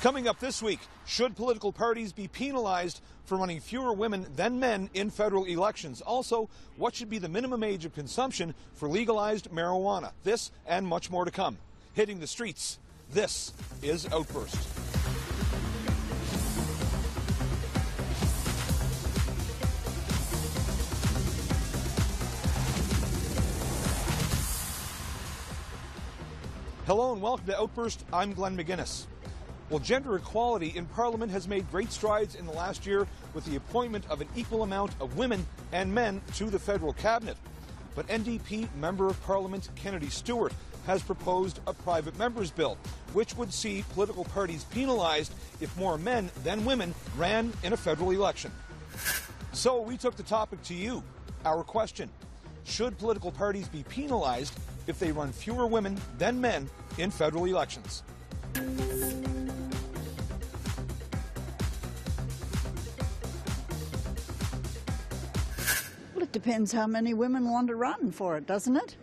Coming up this week, should political parties be penalized for running fewer women than men in federal elections? Also, what should be the minimum age of consumption for legalized marijuana? This and much more to come. Hitting the streets, this is Outburst. Hello and welcome to Outburst. I'm Glenn McGuinness. Well, gender equality in Parliament has made great strides in the last year with the appointment of an equal amount of women and men to the federal cabinet. But NDP Member of Parliament Kennedy Stewart has proposed a private member's bill, which would see political parties penalized if more men than women ran in a federal election. So we took the topic to you. Our question: should political parties be penalized if they run fewer women than men in federal elections? Well, it depends how many women want to run for it, doesn't it?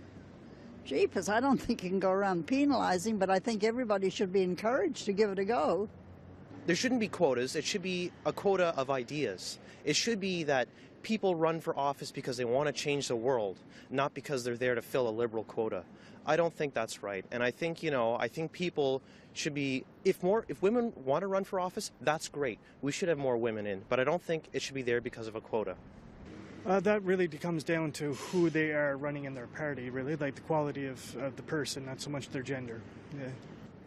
Jeepers, I don't think you can go around penalizing, but I think everybody should be encouraged to give it a go. There shouldn't be quotas. It should be a quota of ideas. It should be that people run for office because they want to change the world, not because they're there to fill a liberal quota. I don't think that's right. And I think, I think people should be, if women want to run for office, that's great. We should have more women in, but I don't think it should be there because of a quota. That really comes down to who they are running in their party, really, like the quality of the person, not so much their gender. Yeah.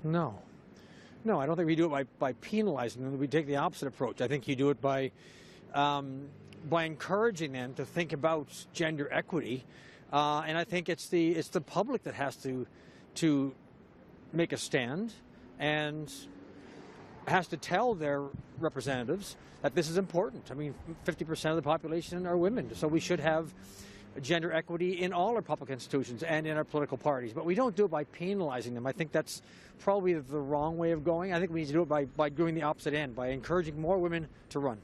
No, I don't think we do it by penalizing them. We take the opposite approach. I think you do it by encouraging them to think about gender equity, and I think it's the public that has to make a stand and has to tell their representatives that this is important. I mean, 50% of the population are women, so we should have gender equity in all our public institutions and in our political parties. But we don't do it by penalizing them. I think that's probably the wrong way of going. I think we need to do it by doing the opposite end, by encouraging more women to run.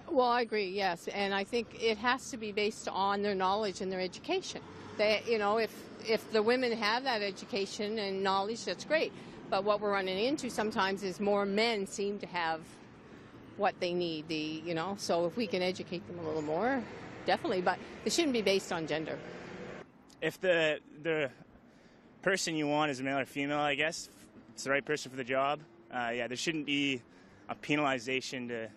Well, I agree, yes, and I think it has to be based on their knowledge and their education. They, if the women have that education and knowledge, that's great. But what we're running into sometimes is more men seem to have what they need, so if we can educate them a little more, definitely, but it shouldn't be based on gender. If the person you want is male or female, I guess, it's the right person for the job, there shouldn't be a penalization to,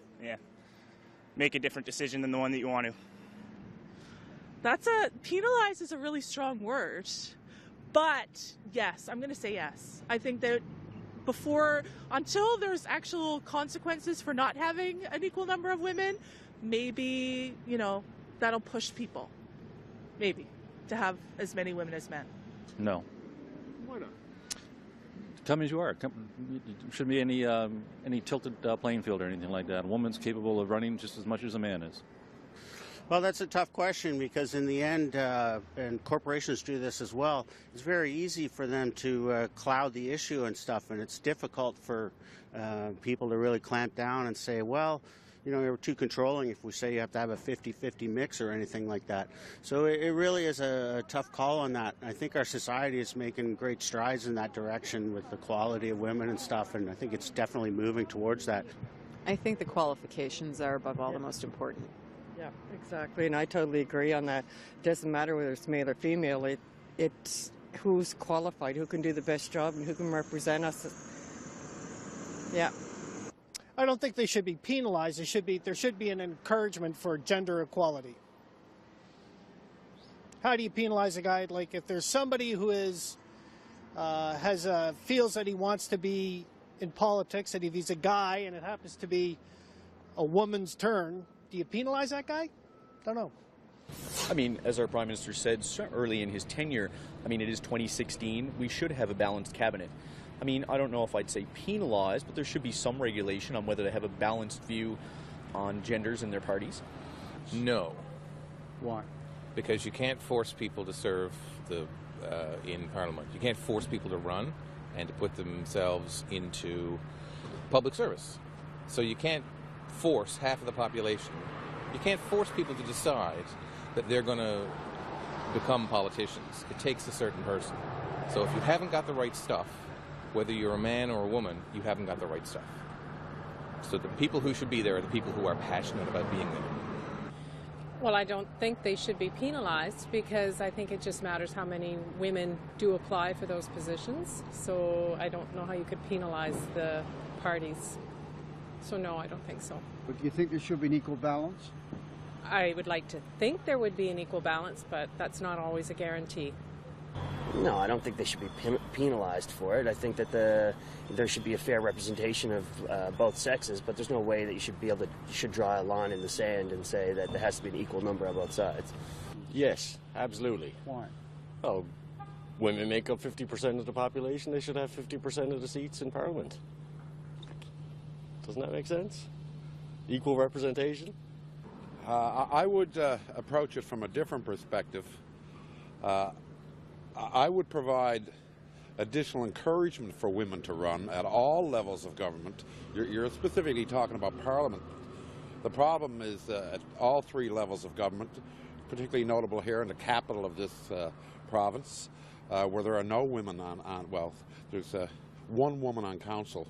make a different decision than the one that you want to. Penalize is a really strong word. But yes, I'm going to say yes. I think that until there's actual consequences for not having an equal number of women, maybe, that'll push people, maybe, to have as many women as men. No. Why not? Come as you are. Shouldn't be any tilted playing field or anything like that. A woman's capable of running just as much as a man is. Well, that's a tough question because in the end, and corporations do this as well, it's very easy for them to cloud the issue and stuff, and it's difficult for people to really clamp down and say, well, we're too controlling if we say you have to have a 50-50 mix or anything like that. So it really is a tough call on that. I think our society is making great strides in that direction with the quality of women and stuff, and I think it's definitely moving towards that. I think the qualifications are above all the most important. Yeah, exactly, and I totally agree on that. It doesn't matter whether it's male or female. It's who's qualified, who can do the best job, and who can represent us. Yeah. I don't think they should be penalized. There should be an encouragement for gender equality. How do you penalize a guy? Like if there's somebody who feels that he wants to be in politics, and if he's a guy and it happens to be a woman's turn, do you penalize that guy? Don't know. I mean, as our Prime Minister said early in his tenure, it is 2016. We should have a balanced cabinet. I don't know if I'd say penalized, but there should be some regulation on whether they have a balanced view on genders in their parties. No. Why? Because you can't force people to serve in Parliament. You can't force people to run and to put themselves into public service. So you can't force half of the population. You can't force people to decide that they're going to become politicians. It takes a certain person. So if you haven't got the right stuff, whether you're a man or a woman, you haven't got the right stuff. So the people who should be there are the people who are passionate about being there. Well, I don't think they should be penalized because I think it just matters how many women do apply for those positions. So I don't know how you could penalize the parties. So no, I don't think so. But do you think there should be an equal balance? I would like to think there would be an equal balance, but that's not always a guarantee. No, I don't think they should be penalized for it. I think that there should be a fair representation of both sexes, but there's no way that you should draw a line in the sand and say that there has to be an equal number on both sides. Yes, absolutely. Why? Well, women make up 50% of the population. They should have 50% of the seats in Parliament. Doesn't that make sense? Equal representation? I would approach it from a different perspective. I would provide additional encouragement for women to run at all levels of government. You're specifically talking about Parliament. The problem is at all three levels of government, particularly notable here in the capital of this province, where there are no women there's one woman on council.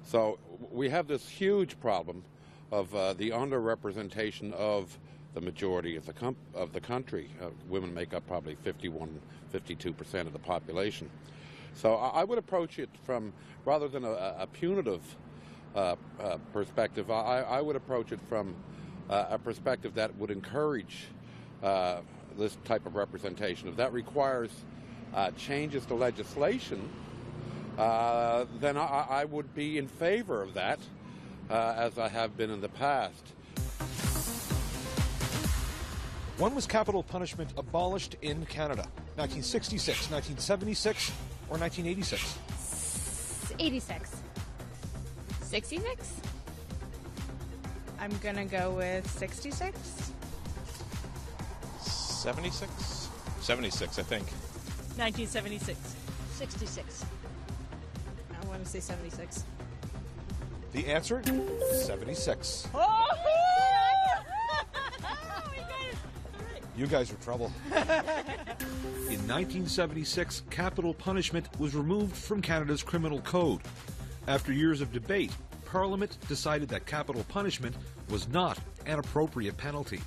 So we have this huge problem of the underrepresentation of the majority of the country. Women make up probably 52% of the population. So I would approach it from, rather than a punitive perspective, I would approach it from a perspective that would encourage this type of representation. If that requires changes to legislation, then I would be in favor of that, as I have been in the past. When was capital punishment abolished in Canada? 1966, 1976, or 1986? 86. 66? I'm gonna go with 66. 76? 76, I think. 1976. 66. I want to say 76. The answer? 76. Oh! You guys are trouble. In 1976, capital punishment was removed from Canada's criminal code. After years of debate, Parliament decided that capital punishment was not an appropriate penalty.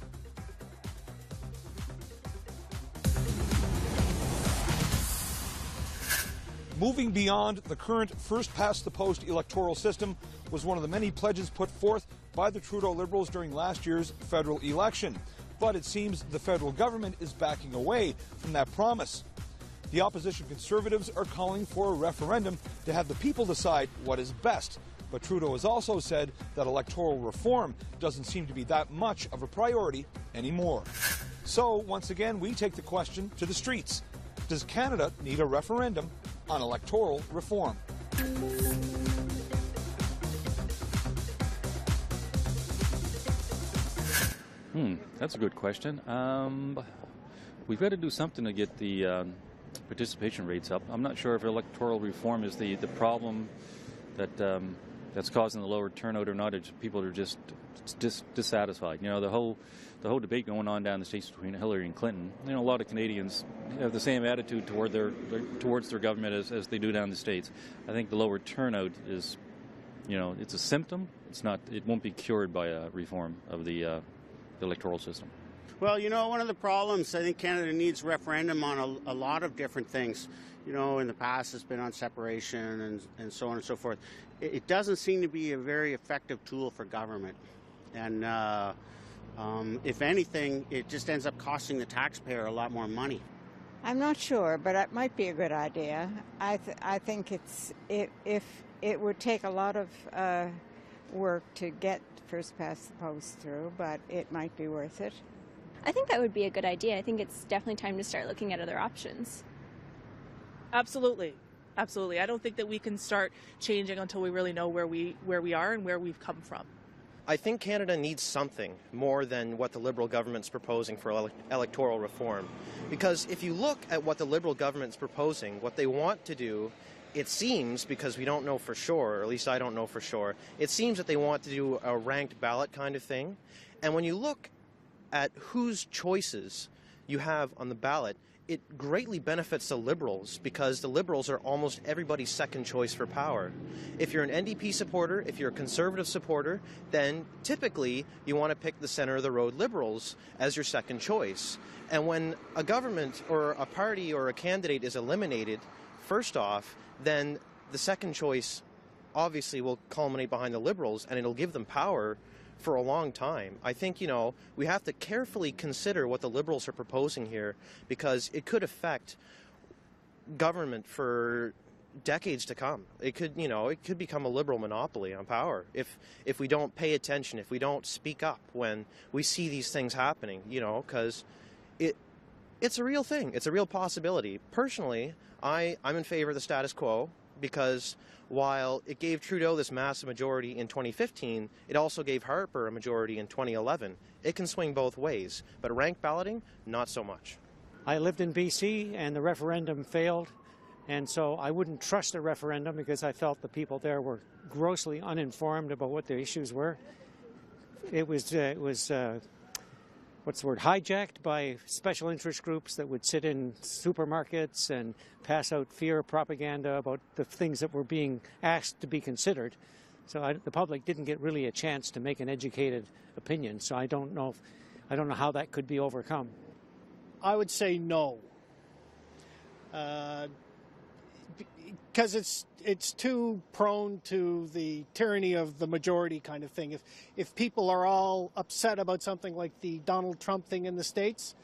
Moving beyond the current first-past-the-post electoral system was one of the many pledges put forth by the Trudeau Liberals during last year's federal election. But it seems the federal government is backing away from that promise. The opposition Conservatives are calling for a referendum to have the people decide what is best. But Trudeau has also said that electoral reform doesn't seem to be that much of a priority anymore. So, once again, we take the question to the streets. Does Canada need a referendum on electoral reform? That's a good question. We've got to do something to get the participation rates up. I'm not sure if electoral reform is the problem that's causing the lower turnout or not. It's people are just dissatisfied. You know, the whole debate going on down the states between Hillary and Clinton. You know, a lot of Canadians have the same attitude towards their government as they do down the states. I think the lower turnout is, you know, it's a symptom. It's not. It won't be cured by a reform of the electoral system. Well, you know, one of the problems, I think Canada needs referendum on a lot of different things. You know, in the past it's been on separation and so on and so forth. It doesn't seem to be a very effective tool for government. And if anything, it just ends up costing the taxpayer a lot more money. I'm not sure, but it might be a good idea. I think if it would take a lot of work to get first past the post through, but it might be worth it. I think that would be a good idea. I think it's definitely time to start looking at other options. Absolutely. Absolutely. I don't think that we can start changing until we really know where we are and where we've come from. I think Canada needs something more than what the Liberal government's proposing for electoral reform. Because if you look at what the Liberal government's proposing, what they want to do, it seems, because we don't know for sure, or at least I don't know for sure, it seems that they want to do a ranked ballot kind of thing. And when you look at whose choices you have on the ballot, it greatly benefits the Liberals because the Liberals are almost everybody's second choice for power. If you're an NDP supporter, if you're a Conservative supporter, then typically you want to pick the center-of-the-road Liberals as your second choice. And when a government or a party or a candidate is eliminated, first off, then the second choice obviously will culminate behind the Liberals, and it'll give them power for a long time. I think, we have to carefully consider what the Liberals are proposing here because it could affect government for decades to come. It could, it could become a Liberal monopoly on power if we don't pay attention, if we don't speak up when we see these things happening, because it's a real thing. It's a real possibility. Personally, I'm in favor of the status quo because while it gave Trudeau this massive majority in 2015, it also gave Harper a majority in 2011. It can swing both ways, but rank balloting, not so much. I lived in BC and the referendum failed, and so I wouldn't trust the referendum because I felt the people there were grossly uninformed about what the issues were. It was hijacked by special interest groups that would sit in supermarkets and pass out fear propaganda about the things that were being asked to be considered. So the public didn't get really a chance to make an educated opinion. So I don't know how that could be overcome. I would say no. Because it's too prone to the tyranny of the majority kind of thing. If people are all upset about something like the Donald Trump thing in the States,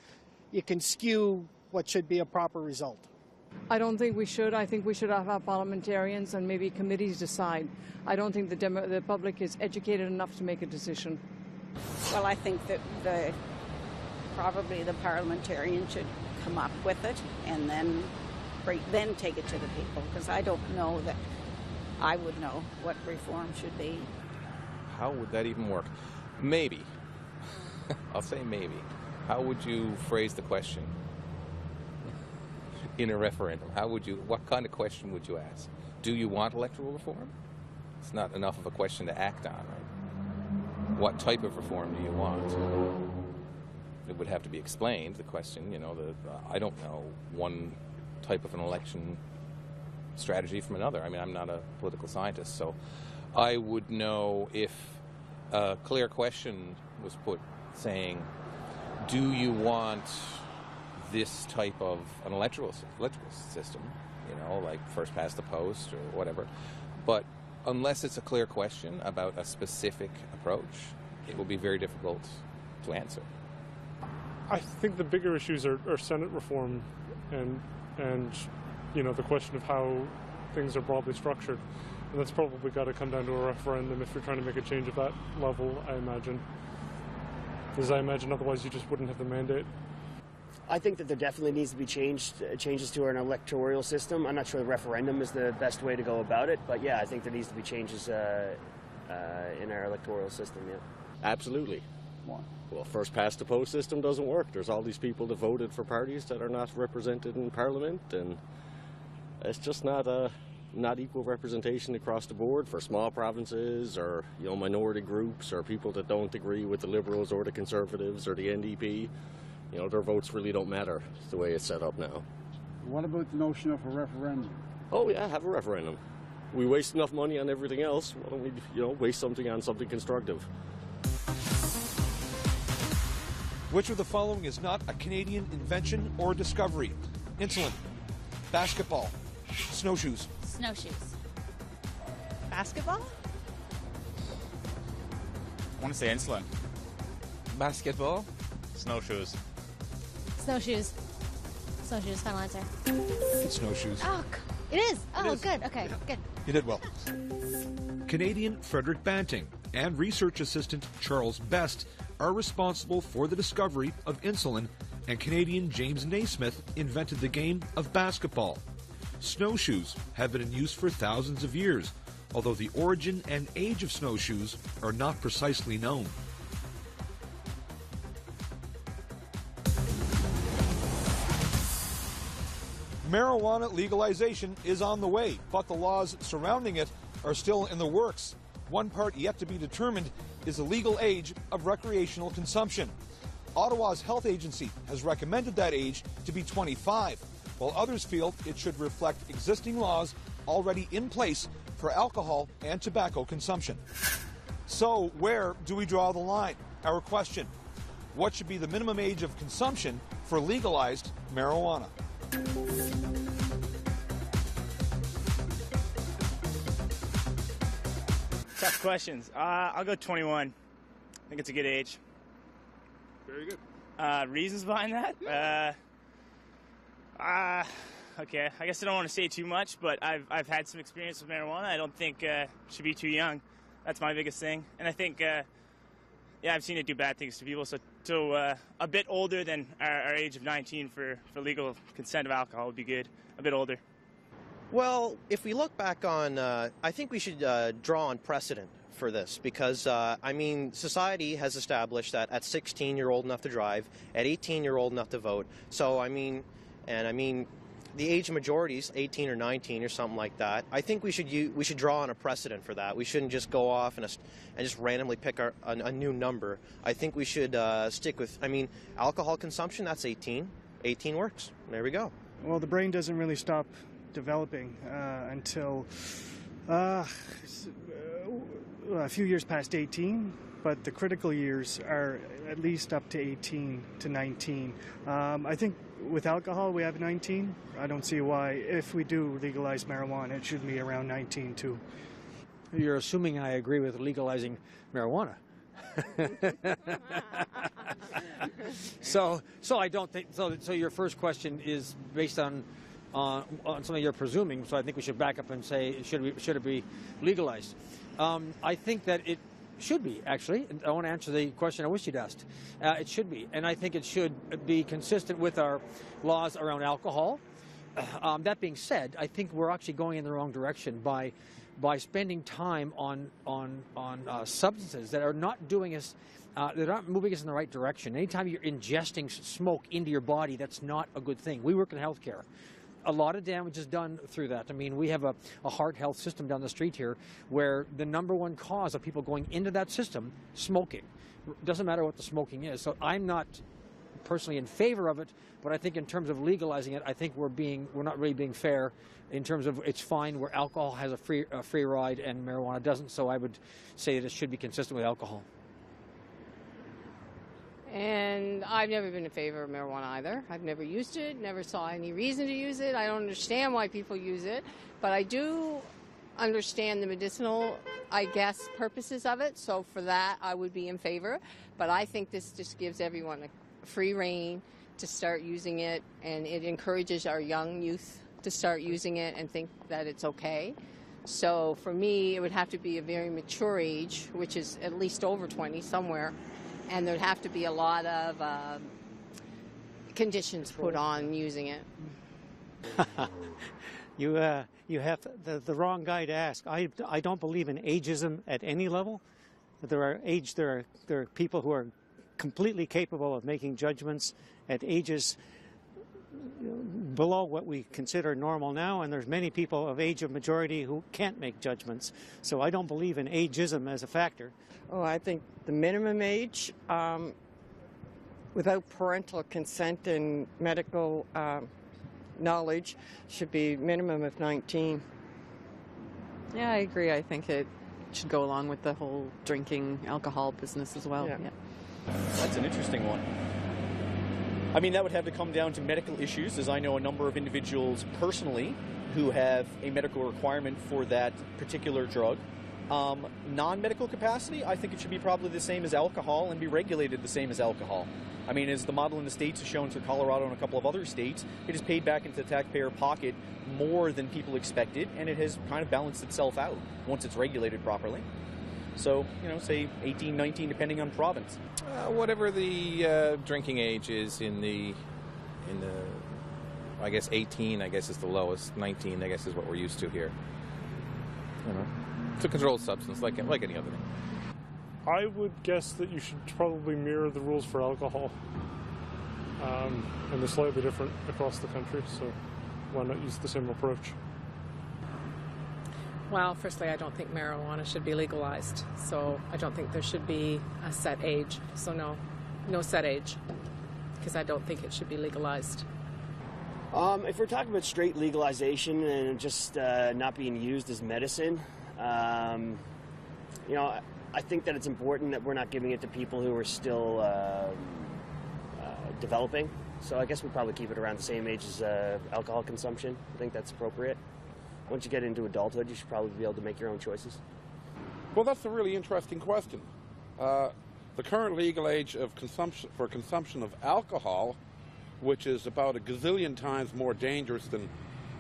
you can skew what should be a proper result. I don't think we should. I think we should have parliamentarians and maybe committees decide. I don't think the public is educated enough to make a decision. Well, I think that probably the parliamentarian should come up with it and then take it to the people, because I don't know that I would know what reform should be. How would that even work? Maybe. I'll say maybe. How would you phrase the question in a referendum? What kind of question would you ask? Do you want electoral reform? It's not enough of a question to act on, right? What type of reform do you want? It would have to be explained, the question, I don't know one type of an election strategy from another. I mean, I'm not a political scientist, so I would know if a clear question was put saying, do you want this type of an electoral system, like first past the post or whatever, but unless it's a clear question about a specific approach, it will be very difficult to answer. I think the bigger issues are Senate reform and the question of how things are broadly structured. And that's probably got to come down to a referendum if you're trying to make a change at that level, I imagine. Because I imagine otherwise you just wouldn't have the mandate. I think that there definitely needs to be changes to our electoral system. I'm not sure the referendum is the best way to go about it, but yeah, I think there needs to be changes in our electoral system, yeah. Absolutely. Well, first past the post system doesn't work. There's all these people that voted for parties that are not represented in Parliament, and it's just not equal representation across the board for small provinces or minority groups or people that don't agree with the Liberals or the Conservatives or the NDP. Their votes really don't matter the way it's set up now. What about the notion of a referendum? Oh yeah, have a referendum. We waste enough money on everything else. Why don't we, waste something on something constructive? Which of the following is not a Canadian invention or discovery? Insulin, basketball, snowshoes. Snowshoes. Basketball? I want to say insulin. Basketball? Snowshoes. Snowshoes. Snowshoes, final answer. It's snowshoes. Oh, it is? Oh, good. Okay, good. You did well. Canadian Frederick Banting and research assistant Charles Best are responsible for the discovery of insulin, and Canadian James Naismith invented the game of basketball. Snowshoes have been in use for thousands of years, although the origin and age of snowshoes are not precisely known. Marijuana legalization is on the way, but the laws surrounding it are still in the works. One part yet to be determined is the legal age of recreational consumption. Ottawa's health agency has recommended that age to be 25, while others feel it should reflect existing laws already in place for alcohol and tobacco consumption. So where do we draw the line? Our question: what should be the minimum age of consumption for legalized marijuana? Tough questions. I'll go 21. I think it's a good age. Very good. Reasons behind that? Okay, I guess I don't want to say too much, but I've had some experience with marijuana. I don't think it should be too young. That's my biggest thing. And I think, I've seen it do bad things to people, so a bit older than our age of 19 for legal consent of alcohol would be good. A bit older. Well, if we look back on, I think we should draw on precedent for this because, society has established that at 16 you're old enough to drive, at 18 you're old enough to vote. So, the age of majority is 18 or 19 or something like that. I think we should draw on a precedent for that. We shouldn't just go off and just randomly pick a new number. I think we should stick with, alcohol consumption, that's 18. 18 works. There we go. Well, the brain doesn't really stop developing until a few years past 18, but the critical years are at least up to 18 to 19. I think with alcohol we have 19. I don't see why, if we do legalize marijuana, it should be around 19 too. You're assuming I agree with legalizing marijuana. So I don't think so. So your first question is based on something you're presuming. So I think we should back up and say should it be legalized? I think that it should be, actually. I want to answer the question I wish you'd asked. It should be, and I think it should be consistent with our laws around alcohol. That being said, I think we're actually going in the wrong direction by spending time on substances that are not doing us, they're not moving us in the right direction. Anytime you're ingesting smoke into your body, that's not a good thing. We work in healthcare. A lot of damage is done through that. We have a heart health system down the street here where the number one cause of people going into that system, smoking. Doesn't matter what the smoking is. So I'm not personally in favor of it, but I think in terms of legalizing it, I think we're not really being fair in terms of it's fine where alcohol has a free ride and marijuana doesn't. So I would say that it should be consistent with alcohol. And I've never been in favor of marijuana either. I've never used it, never saw any reason to use it. I don't understand why people use it, but I do understand the medicinal, purposes of it. So for that, I would be in favor. But I think this just gives everyone a free rein to start using it, and it encourages our young youth to start using it and think that it's okay. So for me, it would have to be a very mature age, which is at least over 20 somewhere. And there'd have to be a lot of conditions put on using it. You have the wrong guy to ask. I don't believe in ageism at any level. There are people who are completely capable of making judgments at ages below what we consider normal now, and there's many people of age of majority who can't make judgments. So I don't believe in ageism as a factor. Oh, I think the minimum age, without parental consent and medical knowledge, should be minimum of 19. Yeah, I agree. I think it should go along with the whole drinking alcohol business as well. Yeah. That's an interesting one. That would have to come down to medical issues, as I know a number of individuals personally who have a medical requirement for that particular drug. Non-medical capacity, I think it should be probably the same as alcohol and be regulated the same as alcohol. As the model in the States has shown for Colorado and a couple of other states, it has paid back into the taxpayer pocket more than people expected, and it has kind of balanced itself out once it's regulated properly. So, say 18, 19, depending on province. Whatever the drinking age is in the, I guess 18, I guess is the lowest. 19, I guess is what we're used to here. It's a controlled substance, like any other thing. I would guess that you should probably mirror the rules for alcohol. And they're slightly different across the country, so why not use the same approach? Well, firstly, I don't think marijuana should be legalized, so I don't think there should be a set age, so no. no set age, because I don't think it should be legalized. If we're talking about straight legalization and just not being used as medicine, you know, I think that it's important that we're not giving it to people who are still developing. So I guess we'd probably keep it around the same age as alcohol consumption. I think that's appropriate. Once you get into adulthood, you should probably be able to make your own choices. Well, that's a really interesting question. The current legal age of consumption of alcohol, which is about a gazillion times more dangerous than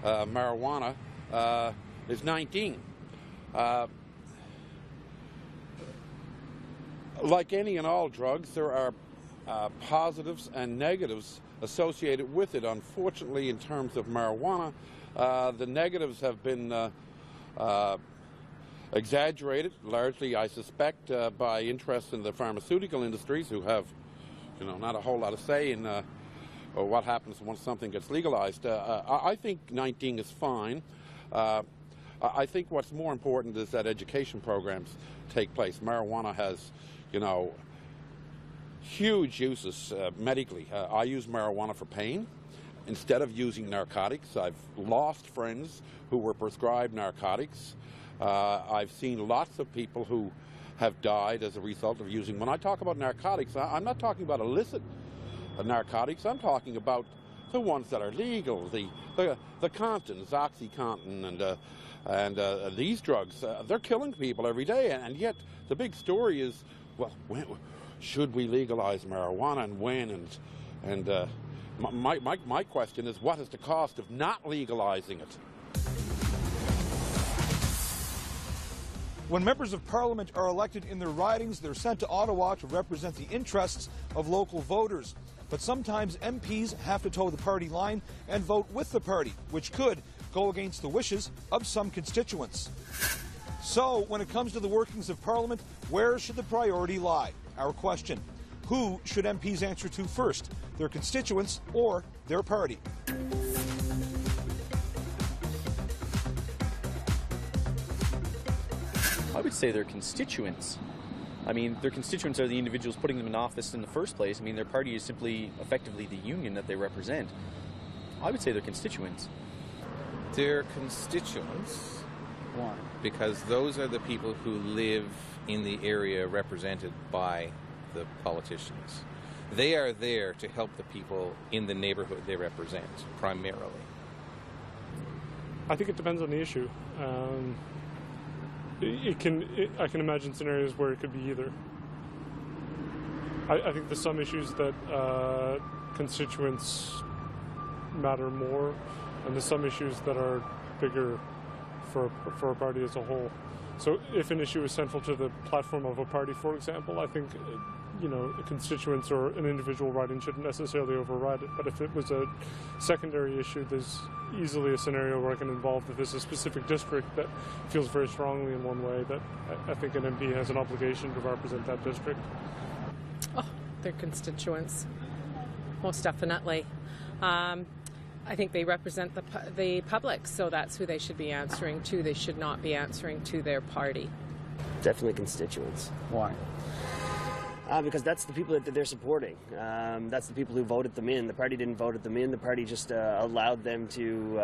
marijuana, is 19. Like any and all drugs, there are positives and negatives associated with it. Unfortunately, in terms of marijuana, the negatives have been exaggerated, largely, I suspect, by interest in the pharmaceutical industries, who have, you know, not a whole lot of say in what happens once something gets legalized. I think 19 is fine. I think what's more important is that education programs take place. Marijuana has, you know, huge uses medically. I use marijuana for pain instead of using narcotics. I've lost friends who were prescribed narcotics. I've seen lots of people who have died as a result of using. When I talk about narcotics, I'm not talking about illicit narcotics. I'm talking about the ones that are legal, the Comptons, OxyContin, and these drugs. They're killing people every day, and yet the big story is, well, should we legalize marijuana, and when? And my question is, what is the cost of not legalizing it? When members of Parliament are elected in their ridings, they're sent to Ottawa to represent the interests of local voters. But sometimes MPs have to toe the party line and vote with the party, which could go against the wishes of some constituents. So, when it comes to the workings of Parliament, where should the priority lie? Our question: who should MPs answer to first, their constituents or their party? I would say their constituents. I mean, their constituents are the individuals putting them in office in the first place. I mean, their party is simply effectively the union that they represent. I would say their constituents. Their constituents? Why? Because those are the people who live in the area represented by the politicians. They are there to help the people in the neighborhood they represent, primarily. I think it depends on the issue. I can imagine scenarios where it could be either. I think there's some issues that constituents matter more, and there's some issues that are bigger for a party as a whole. So if an issue is central to the platform of a party, for example, I think, you know, constituents or an individual riding shouldn't necessarily override it. But if it was a secondary issue, there's easily a scenario where it can involve that there's a specific district that feels very strongly in one way, that I think an MP has an obligation to represent that district. Oh, their constituents, most definitely. I think they represent the public, so that's who they should be answering to. They should not be answering to their party. Definitely constituents. Why? Because that's the people that they're supporting. That's the people who voted them in. The party didn't vote them in. The party just allowed them to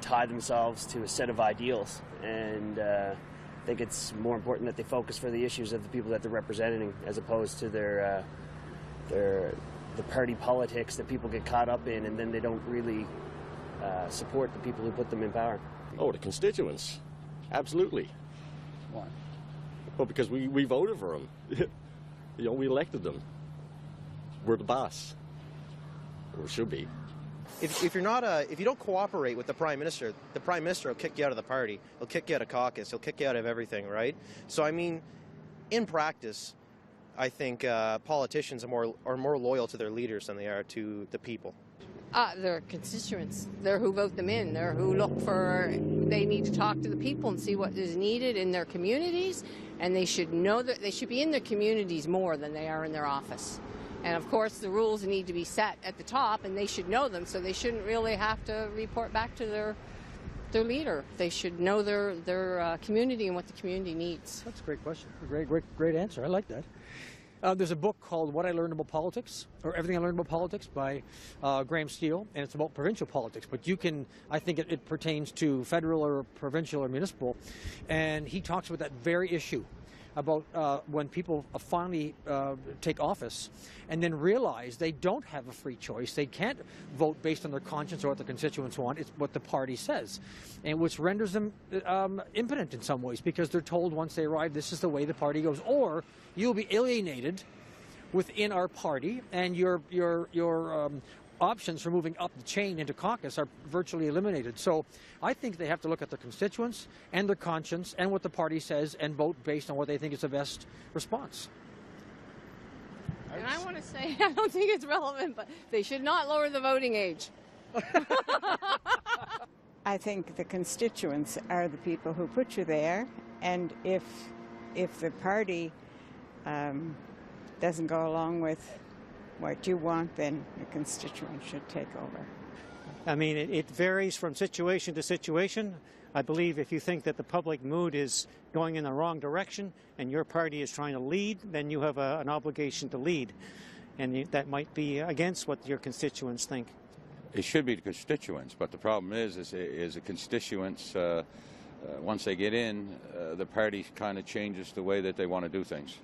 tie themselves to a set of ideals. And I think it's more important that they focus for the issues of the people that they're representing, as opposed to the party politics that people get caught up in, and then they don't really support the people who put them in power. Oh, the constituents. Absolutely. Why? Well, because we voted for them. You know, we elected them. We're the boss. Or should be. If you're not if you don't cooperate with the prime minister will kick you out of the party. He'll kick you out of caucus. He'll kick you out of everything, right? So I mean, in practice, I think politicians are more loyal to their leaders than they are to the people. They're constituents. They're who vote them in. They're who look for. They need to talk to the people and see what is needed in their communities, and they should know that they should be in their communities more than they are in their office. And of course, the rules need to be set at the top, and they should know them. So they shouldn't really have to report back to their leader. They should know their community and what the community needs. That's a great question. A great answer. I like that. There's a book called What I Learned About Politics, or Everything I Learned About Politics by Graham Steele, and it's about provincial politics. But you can, I think it pertains to federal or provincial or municipal, and he talks about that very issue about when people finally take office and then realize they don't have a free choice. They can't vote based on their conscience or what the constituents want. It's what the party says, and which renders them impotent in some ways, because they're told once they arrive, this is the way the party goes, or you'll be alienated within our party, and your options for moving up the chain into caucus are virtually eliminated. So I think they have to look at their constituents and their conscience and what the party says and vote based on what they think is the best response. And I want to say, I don't think it's relevant, but they should not lower the voting age. I think the constituents are the people who put you there, and if the party doesn't go along with what you want, then the constituents should take over. I mean, it varies from situation to situation. I believe if you think that the public mood is going in the wrong direction and your party is trying to lead, then you have an obligation to lead. And that might be against what your constituents think. It should be the constituents, but the problem is the constituents, once they get in, the party kind of changes the way that they want to do things.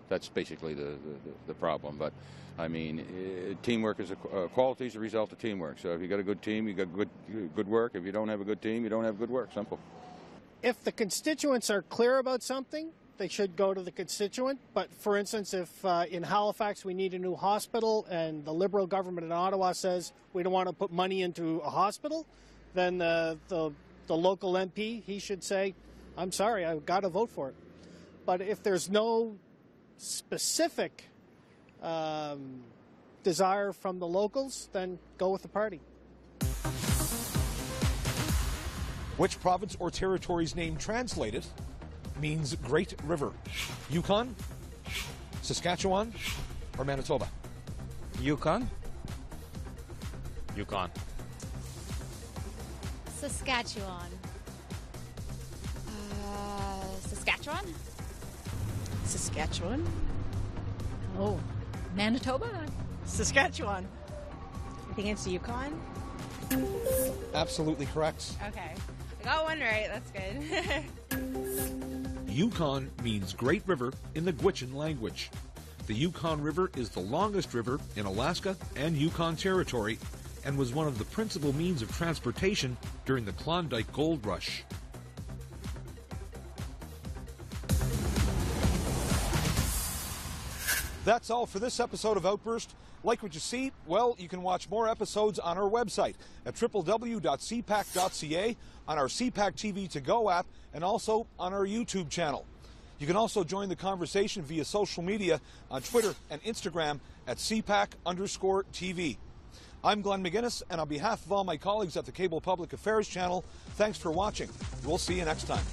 That's basically the problem. But I mean, teamwork is quality is a result of teamwork. So if you got a good team, you got good work. If you don't have a good team, you don't have good work. Simple. If the constituents are clear about something, they should go to the constituent. But for instance, if in Halifax we need a new hospital and the Liberal government in Ottawa says we don't want to put money into a hospital, then the local MP, he should say, I'm sorry, I've got to vote for it. But if there's no specific desire from the locals, then go with the party. Which province or territory's name translated means Great River? Yukon, Saskatchewan, or Manitoba? Yukon. Yukon. Saskatchewan. Saskatchewan? Saskatchewan. Oh, Manitoba? Saskatchewan. I think it's Yukon. Absolutely correct. Okay. I got one right. That's good. Yukon means Great River in the Gwich'in language. The Yukon River is the longest river in Alaska and Yukon Territory and was one of the principal means of transportation during the Klondike Gold Rush. That's all for this episode of Outburst. Like what you see? Well, you can watch more episodes on our website at www.cpac.ca, on our CPAC TV To Go app, and also on our YouTube channel. You can also join the conversation via social media on Twitter and Instagram at CPAC_TV. I'm Glenn McGuinness, and on behalf of all my colleagues at the Cable Public Affairs channel, thanks for watching. We'll see you next time.